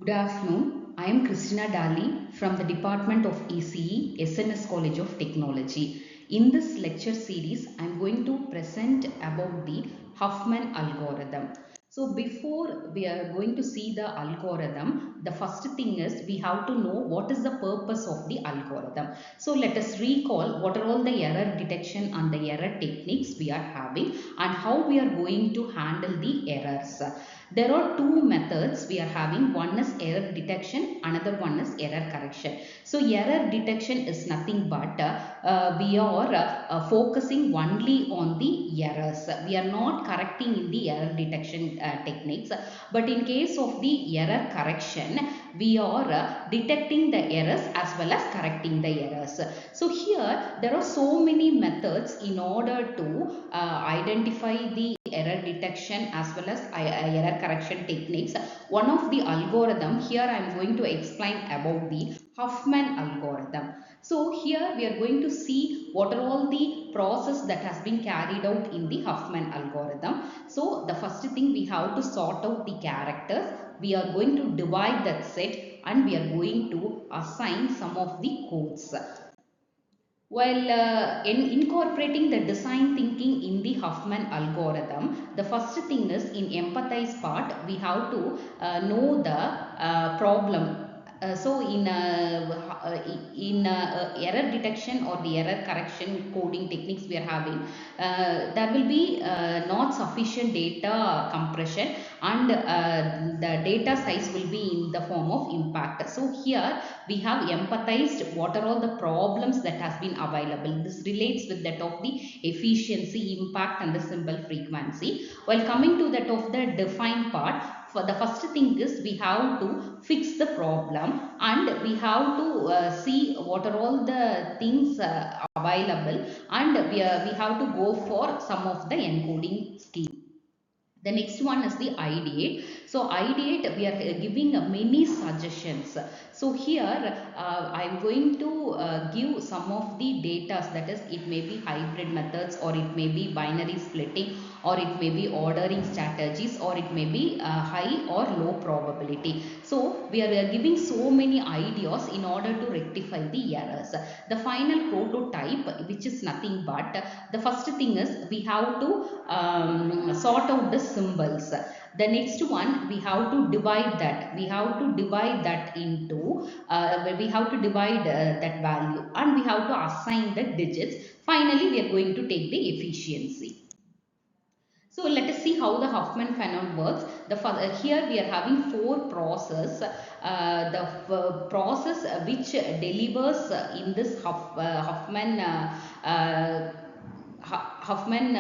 Good afternoon. I am Christina Dali from the Department of ECE, SNS College of Technology. In this lecture series, I am going to present about the Huffman algorithm. So before we are going to see the algorithm, the first thing is we have to know what is the purpose of the algorithm. So let us recall what are all the error detection and the error techniques we are having and how we are going to handle the errors. There are two methods we are having. One is error detection, another one is error correction. So error detection is nothing but we are focusing only on the errors. We are not correcting in the error detection techniques. But in case of the error correction, we are detecting the errors as well as correcting the errors. So here there are so many methods in order to identify the error detection as well as error correction techniques. One of the algorithm here I am going to explain about the Huffman algorithm. So here we are going to see what are all the process that has been carried out in the Huffman algorithm. So the first thing, we have to sort out the characters. We are going to divide that set and we are going to assign some of the codes. While in incorporating the design thinking in the Huffman algorithm, the first thing is in empathize part, we have to know the problem. So in error detection or the error correction coding techniques we are having, there will be not sufficient data compression and the data size will be in the form of impact. So here we have empathized what are all the problems that has been available. This relates with that of the efficiency, impact and the symbol frequency. While coming to that of the define part, for the first thing is we have to fix the problem and we have to see what are all the things available, and we have to go for some of the encoding scheme. The next one is the ideate. So ideate, we are giving many suggestions. So here I am going to give some of the data, that is it may be hybrid methods or it may be binary splitting or it may be ordering strategies or it may be high or low probability. So we are giving so many ideas in order to rectify the errors. The final prototype, which is nothing but the first thing is we have to sort out the symbols. The next one, we have to divide that. We have to divide that into, we have to divide that value and we have to assign the digits. Finally, we are going to take the efficiency. So let us see how the Huffman phenom works. Here we are having four process. The process which delivers in this Huffman Huffman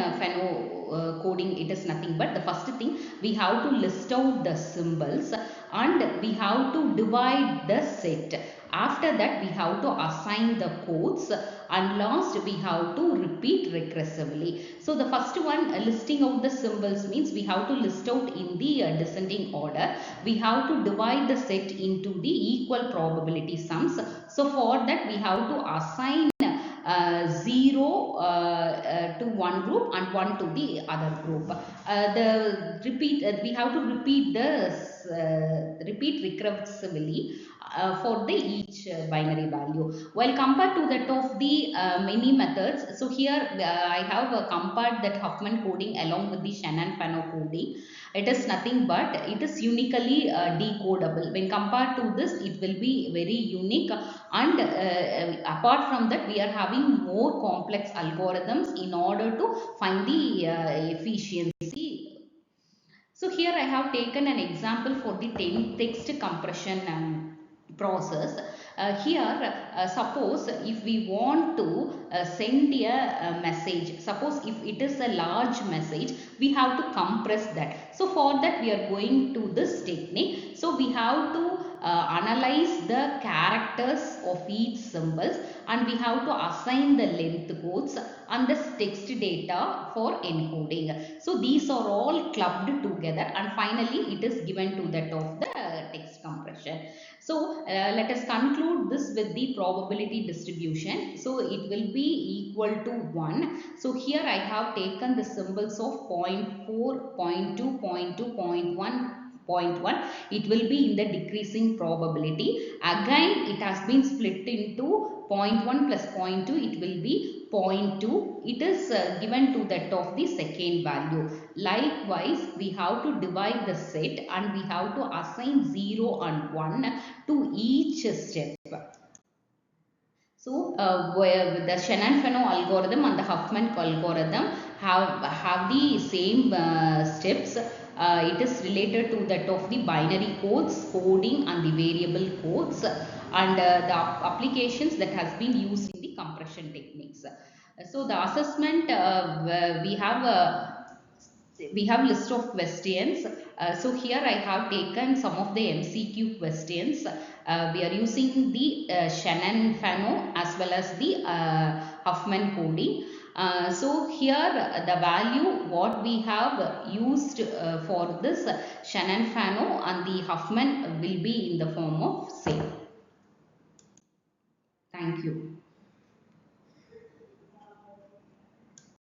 coding, it is nothing but the first thing, we have to list out the symbols and we have to divide the set. After that we have to assign the codes and last we have to repeat recursively. So the first one, listing out the symbols, means we have to list out in the descending order. We have to divide the set into the equal probability sums. So for that we have to assign 0 to one group and 1 to the other group. We have to repeat repeat recursively for the each binary value. While compared to that of the many methods, so here I have compared that Huffman coding along with the Shannon Fano coding. It is nothing but it is uniquely decodable. When compared to this, it will be very unique, and apart from that we are having more complex algorithms in order to find the efficiency. So here I have taken an example for the text compression process. Here suppose if we want to send a message, suppose if it is a large message, we have to compress that. So for that we are going to this technique. So we have to analyze the characters of each symbols and we have to assign the length codes and the text data for encoding. So these are all clubbed together and finally it is given to that of the text compression. So let us conclude this with the probability distribution. So it will be equal to 1. So here I have taken the symbols of 0.4, 0.2, 0.2, 0.1, 0.1, it will be in the decreasing probability. Again, it has been split into 0.1 plus 0.2, it will be 0.2. It is given to that of the second value. Likewise, we have to divide the set and we have to assign 0 and 1 to each step. So, where the Shannon-Fano algorithm and the Huffman algorithm have the same steps. It is related to that of the binary codes, coding, and the variable codes, and the applications that has been used in the compression techniques. So, the assessment we have list of questions. So here I have taken some of the MCQ questions. We are using the Shannon-Fano as well as the Huffman coding. So here the value what we have used for this Shannon-Fano and the Huffman will be in the form of same. Thank you.